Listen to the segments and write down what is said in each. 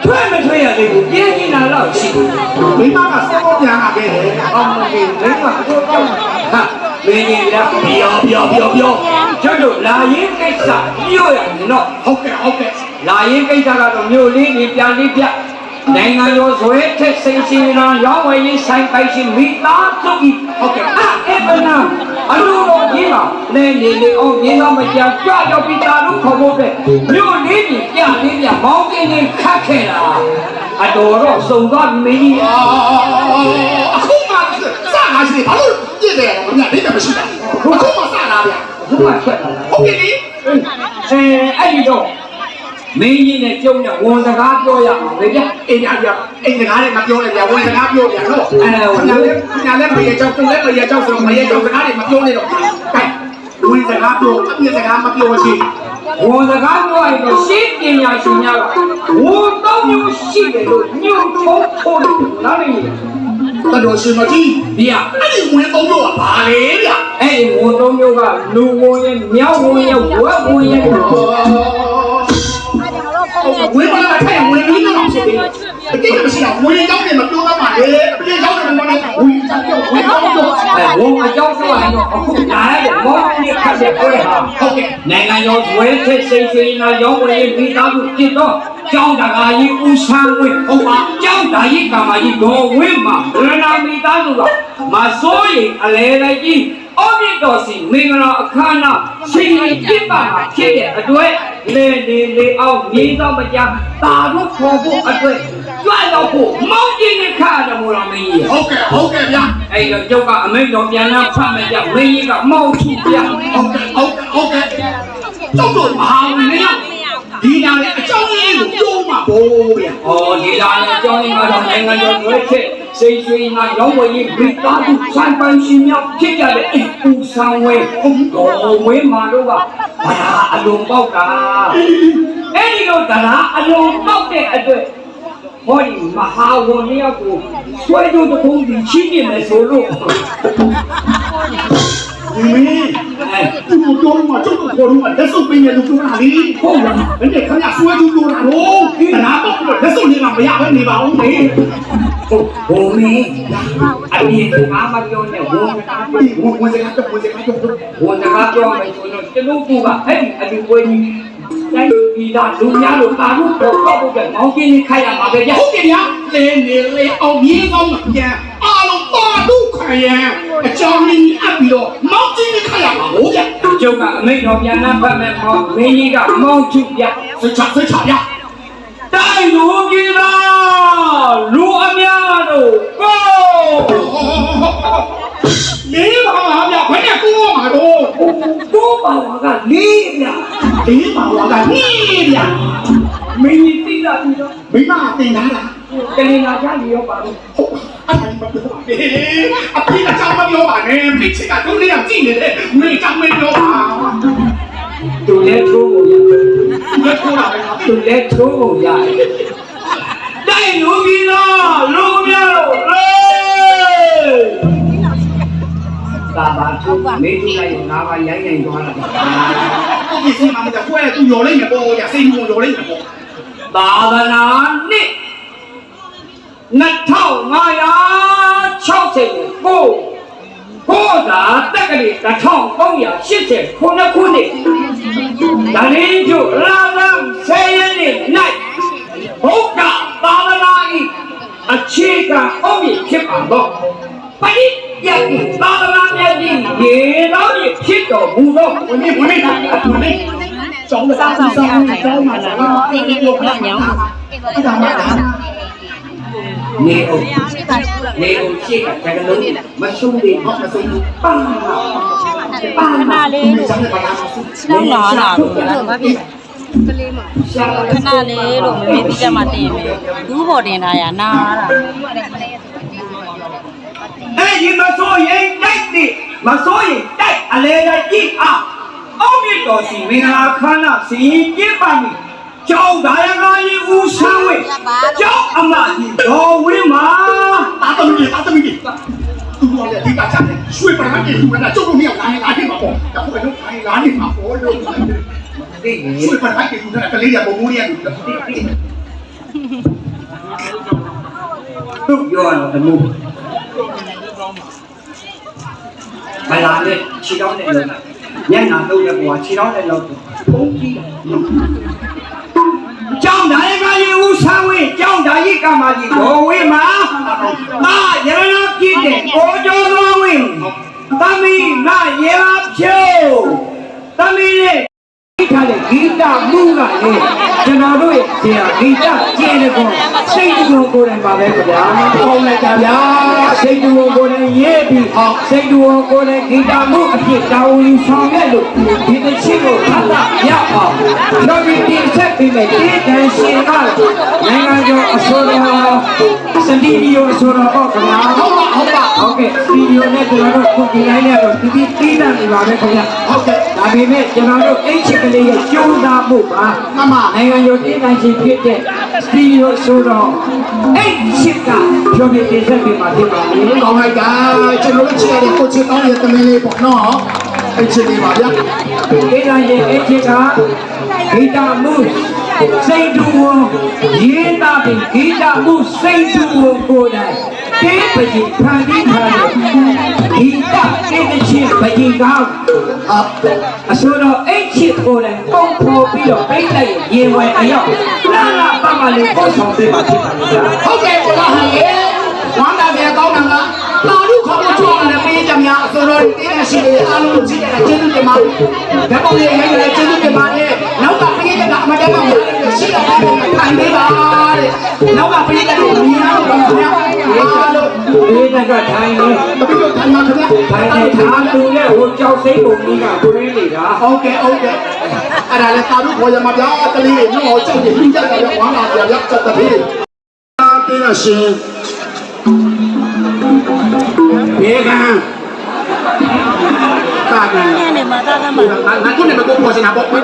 ထွက်မထွက်ရသေးဘူးပြင်းနေတာတော့ရှိဘူးမိမကစောကောပြန်လာခဲ့တယ်အောင်မကြီးမိမကတော့ကြောက်ဟာမင်းကြီးကပြောကျွတ်တို့လာရင်ကိစ္စမြို့ရနော်ဟုတ်ကဲ့လာရင်ကိစ္စကတော့မြို့လေးနေပြန်လေးပြနိုင်ငံတော်ဇွဲထက်စိန်ရှင်နာရောင်းဝယ်ရေးဆိုင်ပိုင်ရှင်မိသားစုကြီးဟုတ်ကဲ့အဲ့မနာအလိုတော်ကြီးမှာနေအောင်ရင်းတော့မကြံကြွရောက်ပြီးတာလို့ခေါ်ဖို့တဲ့မြို့လေးကြီးပြလေးပြမောင်းကင်းနေခတ်ခဲ့တာအတော်တော့စုံသွားပြီမင်းကြီးအခုမှစကားရှိတယ်ဘာလို့ပြည့်တယ်ခင်ဗျာလေးတယ်မရှိတာအခုမှစတာဗျာအခုမှထွက်လာတာဟုတ်ကဲ့လေအဲ့ဒီတော့မင်းကြီးနဲ့ကျုံနဲ့ဝန်စကားပြောရအောင်လေဗျအိမ်စကားနဲ့မပြောနဲ့ဗျာဝန်စကားပြောဗျာနော်ခင်ဗျာလည်းမရေကြောက်ကိုလည်းမရေကြောက်ဆိုတော့မရေကြောက်စကားတွေမပြောနဲ့တော့ကဲဝန်စကားပြောအပြည့်စကားမပြောချင်ဝန်စကားပြောရင်တော့ရှင်းပညာရှင်များကဝန်တော့မျိုးရှိတယ်လို့ညွှန်ထုံးလို့နားမည်တတော်ရှင်မကြီးဗျအဲ့ဒီဝန်သုံးမျိုးကဘာလဲဗျအဲ့ဒီဝန်သုံးမျိုးကလူဝန်ရဲ့မြောက်ဝန်ရဲ့ဝက်ဝန်ရဲ့ဝေးပါလာထိုင်ဝေးပြီးတော့ဖြစ်တယ်အတိတ်မရှိအောင်ဝေးကြောင်းနဲ့မပြောတတ်ပါလေအပြည့်ကြောင်းနဲ့မပြောနဲ့ဝေးကြောင်းပြောဝေးကြောင်းပြောဝန်အကြောင်းဆိုရင်တော့အခုလာရတဲ့မောင်ကြီးခတ်တဲ့ပွဲဟာဟုတ်ကဲ့နိုင်ငံရောဇွဲထက်စိန်စိန်နာရောင်းဝယ်ရေးမိသားစုဖြစ်တော့ကျောင်းတကာကြီးဦးဆန်းဝင်းဟုတ်ပါကျောင်းသားကြီးကမာကြီးဒေါ်ဝင်းမှာရဏမိသားစုကမစိုးရင်အလဲလိုက်ကြီးအော်မြင့်တော်စီမင်္ဂလာအခမ်းအနားရှင်ကြီးပြစ်ပါမှာဖြစ်တဲ့အတွက်လေအောင်မြေတော့မကြတာတို့ခေါ်ဖို့အတွက်ကြွရောက်ဖို့မောင်းကြီးနဲ့ခါတယ်မို့လားမင်းကြီးဟုတ်ကဲ့ဗျာအဲ့တော့ကျုပ်ကအမိန့်တော်ပြန်လာဖတ်မကြမင်းကြီးကမောင်းထုတ်ပြဟုတ်ကဲ့ကျုပ်တို့မဟာမင်းဒီနာနဲ့အကြောင်းရင်းကိုပြောမှာပေါ့ဗျာဒီနာနဲ့အကြောင်းရင်းကတော့နိုင်ငံတော်ရွေးချယ်စိတ်ဆွေးနာရောင်းဝယ်ရေးမိသားစုဆိုင်ပိုင်ရှင်များဖြစ်ကြတဲ့ဦးဆန်းဝဲတော်ဝင်းမာတို့ကဘာအလုံးပေါက်တာအဲ့ဒီတော့ဒါအလုံးပေါက်တဲ့အတွက်ဟောဒီမဟာဝန်လျောက်ကိုဆွဲကြုံတခုံးပြီးချင်းနေမယ်ဆိုလို့ဒီမင်းသူ့တို့မှာကျုပ်တို့ခေါ်လို့လက်စုပ်ပင်းရလို့ပြောတာလေဟုတ်လားဘယ်နဲ့ခင်ဗျာဆွဲကြည့်လို့တာတော့ဒါတော့လက်စုပ်နေမှာမရဘဲနေပါဦးလေဘုံမင်းအပြင်ကမပြောနဲ့ဝန်စကားပြောဝန်စကားပြောမယ်ဆိုတော့ကျွန်တော်ကအဲ့ဒီအပြင်ပွဲကြီးတိုင်းပြည်သားလူများလို့တာလို့တော့ဖို့ကမောင်းကြီးခိုင်းရမှာပဲဗျဟုတ်ကဲ့ဗျာလေအောင်မြေကောင်းပြန်အားလုံးပါတို့ခိုင်းရန်အကြောင်းရင်းအပ်ပြီးတော့မောင်းကြီးခိုင်းရမှာဟုတ်ဗျာကျုပ်ကအမိန့်တော်ပြန်နှံ့ဖတ်မယ်ပေါ့မင်းကြီးကမောင်းချုပ်ပြဆွချဗျာတိုင်းလူကြီးလားလူအများတို့ကိုလေးပါဗျာဘယ်နဲ့ကိုမှာတော့ကိုပါကလေးဗျာလေးပါကလေးဗျာမင်းကြီးသိတာပြီးတော့မိမတင်လာတာကလေးနာကြလျောပါလို့အဲ့ဒါမပြောပါနဲ့အပြည့်အကြောင်းမပြောပါနဲ့ပြစ်ချက်ကတို့လေးအောင်ကြည့်နေတယ်ဝေးကြောင်းမပြောပါသူလည်းထိုးဖို့ရလက်ထိုးတာပဲသူလည်းထိုးဖို့ရတိုင်းလူကြီးလားလူများတို့တာဘာသူမေးကြည့်လိုက်ငါးပါးရိုင်းသွားတာဒီစီမှာမတပွဲသူရော်လိုက်နေပေါ့ဗျာစိတ်မှုရော်လိုက်နေပေါ့သာသနာနှစ်2560ကိုသာတက္ကသိုလ်1380ခုနှစ်ဒါရင်းကျလာလမ်း10ရက်နေ့၌ဘုရားသာသနာ၏အခြေခံအုံးမြဖြစ်ပါတော့ပရိယတ်သာသနာမြတ်ကြီးရေတော်ဖြစ်တော်မူသောဝင်နေကျောင်းသားကျောင်းမှာလာတေးကိုခဏညောင်းအဲ့ဒါမှနေအောင်ရှိကတကယ်လို့မဆုံးသေးဘူးမဆုံးဘူးပါနာလေးလို့လောက်လာတာလို့ဘာဖြစ်ကလေးမခဏလေးလို့မမေးပြကြမှာတင်မယ်ဘူးပေါ်တင်ထားရနာတာအဲ့ဒီမစိုးရင်တိုက်အလဲလိုက်ကြည့်အောင်အောက်မြင့်တော်စီမင်္ဂလာခမ်းနားစီပြစ်ပါမည်ကျောင်းဒါယကာကြီးဦးဆန်းဝင်းကျောင်းအမကြီးဒေါ်ဝင်းမှာတာသမီးသူတို့လည်းဒီကချမ်းရွှေပရဟတ်ကြီးသူကကျုပ်တို့မြောက်လာနေပါပေါ့ဒါကိုလည်းလာနေမှာပေါ့လို့ သိနေ ဆွေပတ်ဖိုက်တူကလေးရပုံမှုရတူ သူ့ပြောရတော့တမှုဘလာနဲ့ခြေတော်နဲ့လုံးတာညနာတော့တဲ့ဘဝခြေတော်နဲ့လုံးပုံကြည့်ကျောင်းတိုင်းကရေဦးဆန်းဝင်းကျောင်းတိုင်းကမာကြီးဘောဝင်းမှာအာရရနာပြည့်တဲ့ကိုကျော်တော်ဝင်းသမီးငါရေဖြိုးသမီးရဲ့ထားတဲ့ဂီတမှုကလေကျွန်တော်တို့ရဲ့ဆရာဂီတကျင်းတဲ့ကောစိတ်တူကိုယ်တိုင်ပါပဲခင်ဗျာပေါင်းလိုက်တာဗျာစိတ်တူကိုယ်တိုင်ရေးပြီးဟောစိတ်တူကိုယ်တိုင်ဂီတမှုအဖြစ်တာဝန်ယူဆောင်ခဲ့လို့ဒီတစ်ချက်ကိုအပ်တာရအောင်တော့ဒီတင်ဆက်ပြီးမယ်ဒီတန်ရှင်ကနိုင်ငံကျော်အစိုးရစတီဒီယိုအစိုးရပေါ့ခင်ဗျာဟုတ်ကဲ့စတီဒီယိုနဲ့ကျွန်တော်တို့ခုဒီတိုင်းနဲ့တော့ဒီတီးတန်နေပါပဲခင်ဗျာဟုတ်ကဲ့ဒါပေမဲ့ကျွန်တော်တို့အိတ်ချစ်ကလေးရဲ့ကျိုးသားမှုပါနိုင်ငံကျော်တင်နိုင်ခြင်းဖြစ်တဲ့စတီဒီယိုဆိုတော့အိတ်ချစ်ကပြောပြတင်ဆက်ပေးမှာဖြစ်ပါလေ ကောင်းလိုက်တာကျွန်တော်တို့ချစ်ရတဲ့ကိုချစ်ကောင်းရဲ့တမင်လေးပေါ့နော်အဲ့ချစ်လေးပါဗျာ ဒီတိုင်းရဲ့အိတ်ချစ်ကဂီတမှုစိတ်တူရေးသားပြီးဂီတမှုစိတ်တူကိုယ်တိုင်တေးပကြီးဖန်တီးထားတဲ့ဂီတတေးတစ်ချင်းပကြီးကောင်းအဆိုတော့အိတ်ချစ်ကိုယ်တိုင်ပုံဖော်ပြီးတော့ပြိတ်လိုက်ရေဝယ်အရောက်လာလာပတ်မှလေးပို့ဆောင်ပေးပါဖြစ်ပါလိမ့်မယ် ဟုတ်ကဲ့ကိုလာဟန်ရေဝမ်းသာပြန်ကောင်းတာကလာလူခေါ်လို့ကြောက်နေတဲ့ပေးကြများအစိုးရတင်းနေရှိတဲ့အားလုံးကိုကြည့်ရတာကျေးဇူးတင်ပါတယ်ဓာတ်ပုံလေးရိုက်ရကျေးဇူးတင်ပါတယ်နောက်ကပေးတဲ့ကအမတက်ကရှိတဲ့အားလုံးထိုင်ပေးပါတဲ့နောက်ကပေးတဲ့ကိုမြင်ရတော့ပါဗျာအားလုံး ဒီတက်ကထိုင်နေ တပိတော့ထိုင်ပါခင်ဗျာ ထိုင်နေထားသူနဲ့ဟိုကြောက်စိမ့်ပုံကြီးကကိုရင်းနေတာ ဟုတ်ကဲ့အဲ့ဒါလည်းသာတို့ခေါ်ရမှာဗျာတလေးတွေတော့ကြောက်နေပြီးကြတယ်ဝမ်းသာပြန်ရောက်တဲ့တည်းတင်းနေရှင် ဘေကံတာကံ ညနေမှာသားသားမှာ ငါတို့လည်းမကိုပေါ်စင်တာပေါ့ဘယ်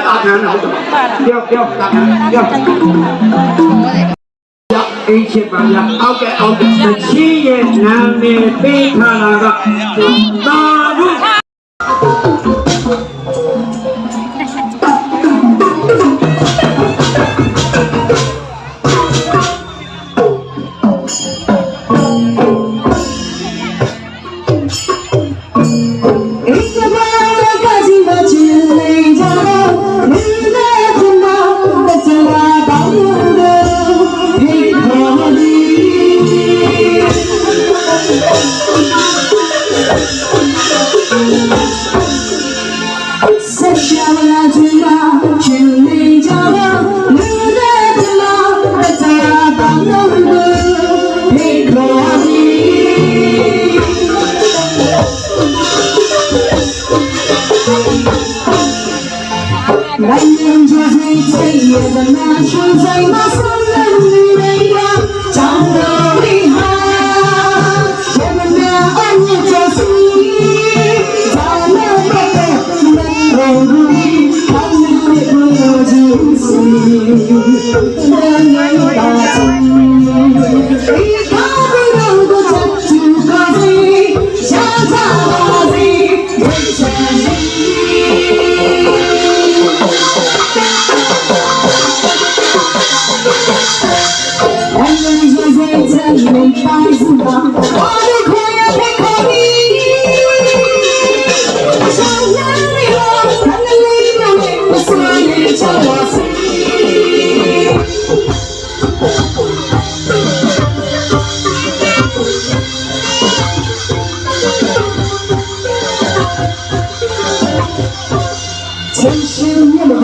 တာကံတော့ ပါတာ ပြောတာပြောအိတ်ချစ်ပါဗျာ ဟုတ်ကဲ့ဟုတ်ကဲ့ တချီရဲ့နာမည်ပေးထားတာကသာဓု Hãy subscribe cho kênh Ghiền Mì Gõ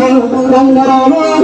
để không bỏ lỡ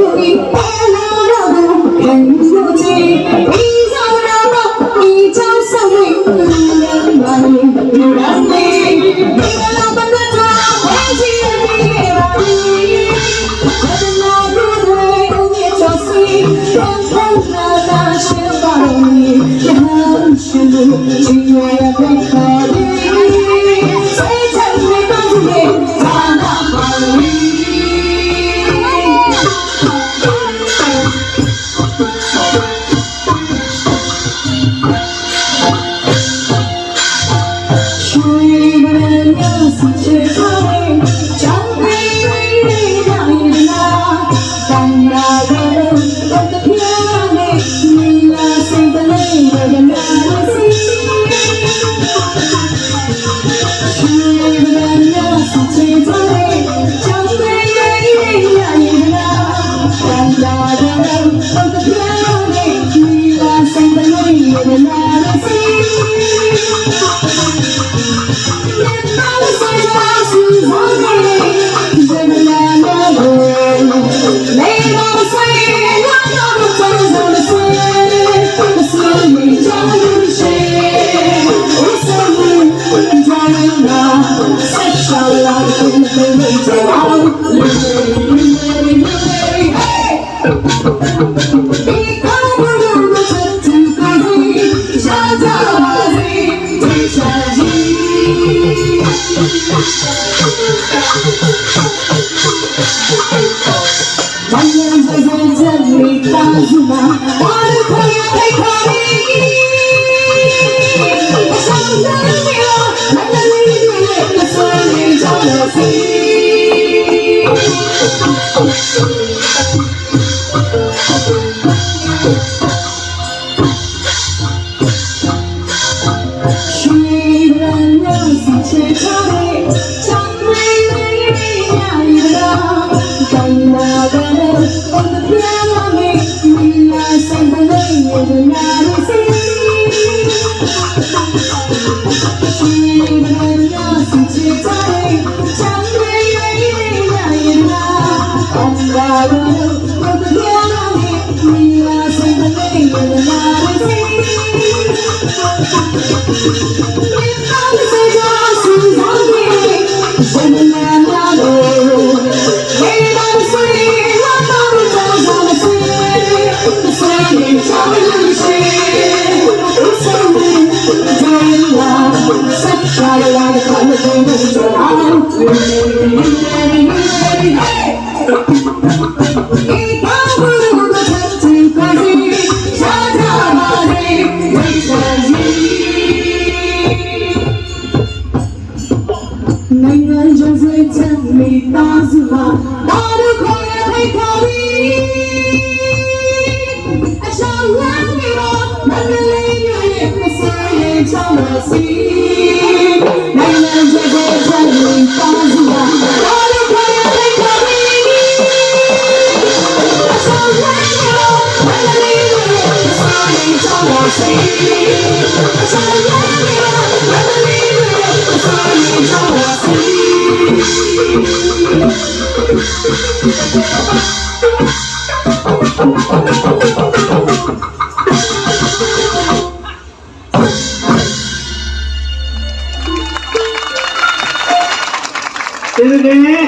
ဒီနေ့